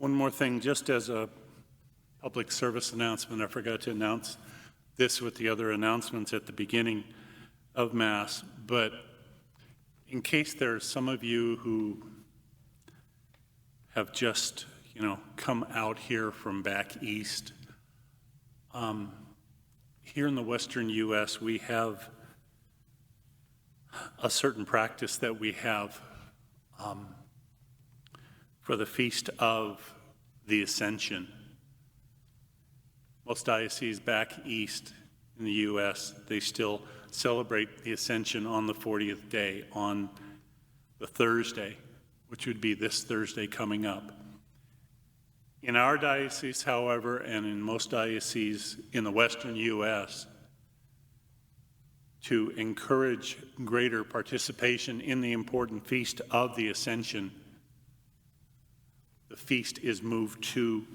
One more thing, just as a public service announcement, I forgot to announce this with the other announcements at the beginning of Mass, but in case there are some of you who have just, come out here from back east, here in the western U.S., we have a certain practice that we have for the Feast of the Ascension. Most dioceses back east in the U.S., they still celebrate the Ascension on the 40th day, on the Thursday, which would be this Thursday coming up. In our diocese, however, and in most dioceses in the western U.S., to encourage greater participation in the important Feast of the Ascension, the feast is moved to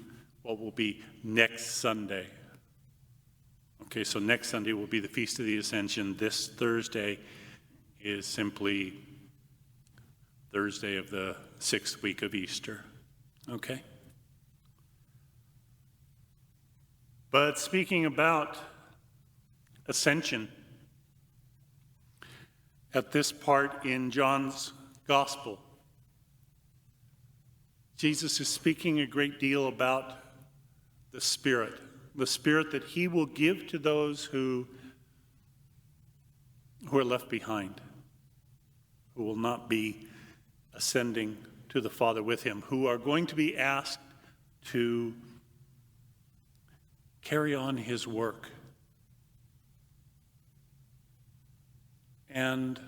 what will be next Sunday. Okay, so next Sunday will be the Feast of the Ascension. This Thursday is simply Thursday of the 6th week of Easter. Okay? But speaking about Ascension, at this part in John's Gospel, Jesus is speaking a great deal about the Spirit that he will give to those who are left behind, who will not be ascending to the Father with him, who are going to be asked to carry on his work. And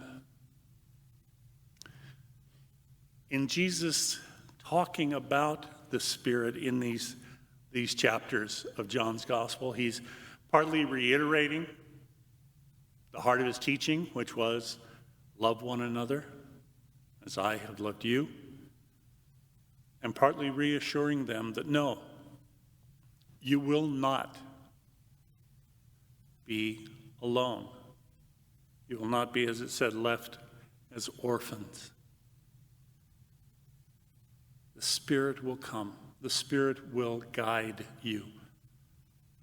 in Jesus talking about the Spirit in these chapters of John's Gospel, he's partly reiterating the heart of his teaching, which was, love one another as I have loved you, and partly reassuring them that no, you will not be alone. You will not be, as it said, left as orphans. The Spirit will come. The Spirit will guide you.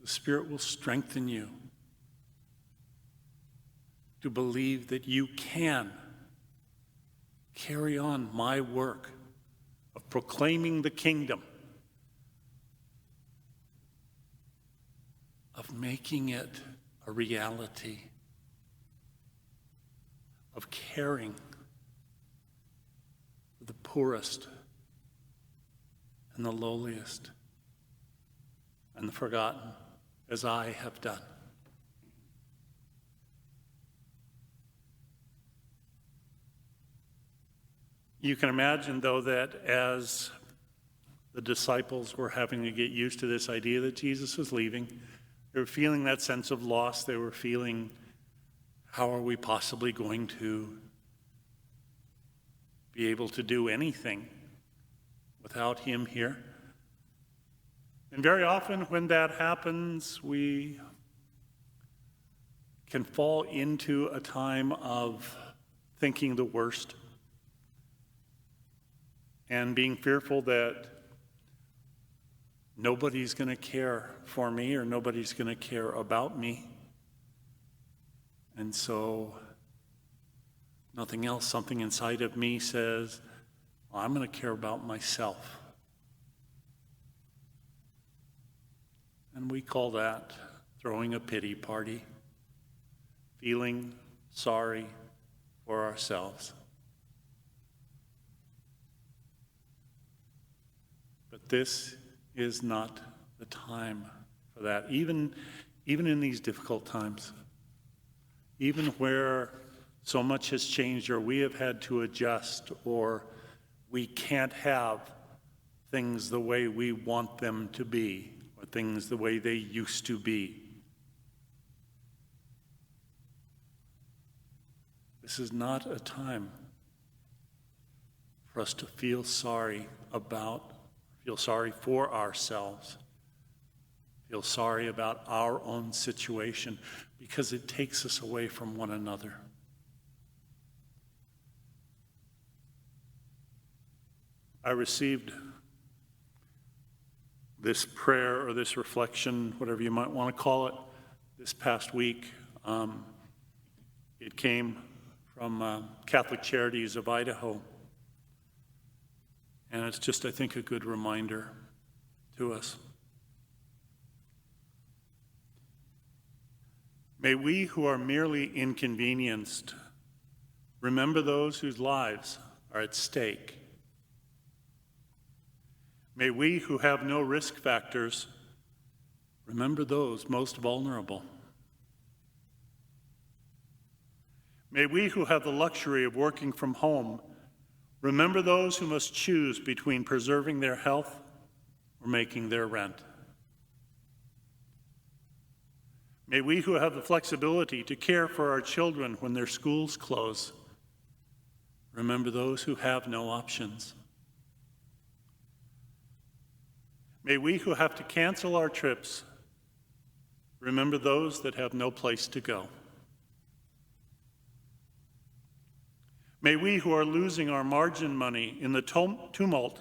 The Spirit will strengthen you to believe that you can carry on my work of proclaiming the kingdom, of making it a reality, of caring for the poorest and the lowliest and the forgotten, as I have done. You can imagine, though, that as the disciples were having to get used to this idea that Jesus was leaving, they were feeling that sense of loss. They were feeling, how are we possibly going to be able to do anything without him here? And very often when that happens, we can fall into a time of thinking the worst and being fearful that nobody's going to care for me or nobody's going to care about me. And so nothing else, something inside of me says, well, I'm going to care about myself. And we call that throwing a pity party, feeling sorry for ourselves. But this is not the time for that. Even in these difficult times, even where so much has changed, or we have had to adjust, or we can't have things the way we want them to be, or things the way they used to be. This is not a time for us to feel sorry for ourselves, feel sorry about our own situation, because it takes us away from one another. I received this prayer or this reflection, whatever you might want to call it, this past week. It came from Catholic Charities of Idaho. And it's just, I think, a good reminder to us. May we who are merely inconvenienced remember those whose lives are at stake. May we who have no risk factors remember those most vulnerable. May we who have the luxury of working from home remember those who must choose between preserving their health or making their rent. May we who have the flexibility to care for our children when their schools close remember those who have no options. May we who have to cancel our trips remember those that have no place to go. May we who are losing our margin money in the tumult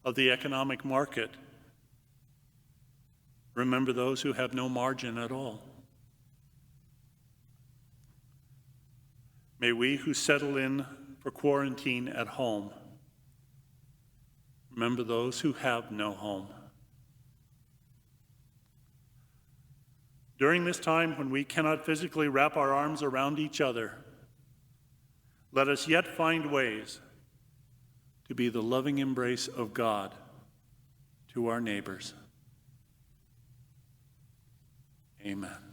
of the economic market remember those who have no margin at all. May we who settle in for quarantine at home remember those who have no home. During this time when we cannot physically wrap our arms around each other, let us yet find ways to be the loving embrace of God to our neighbors. Amen.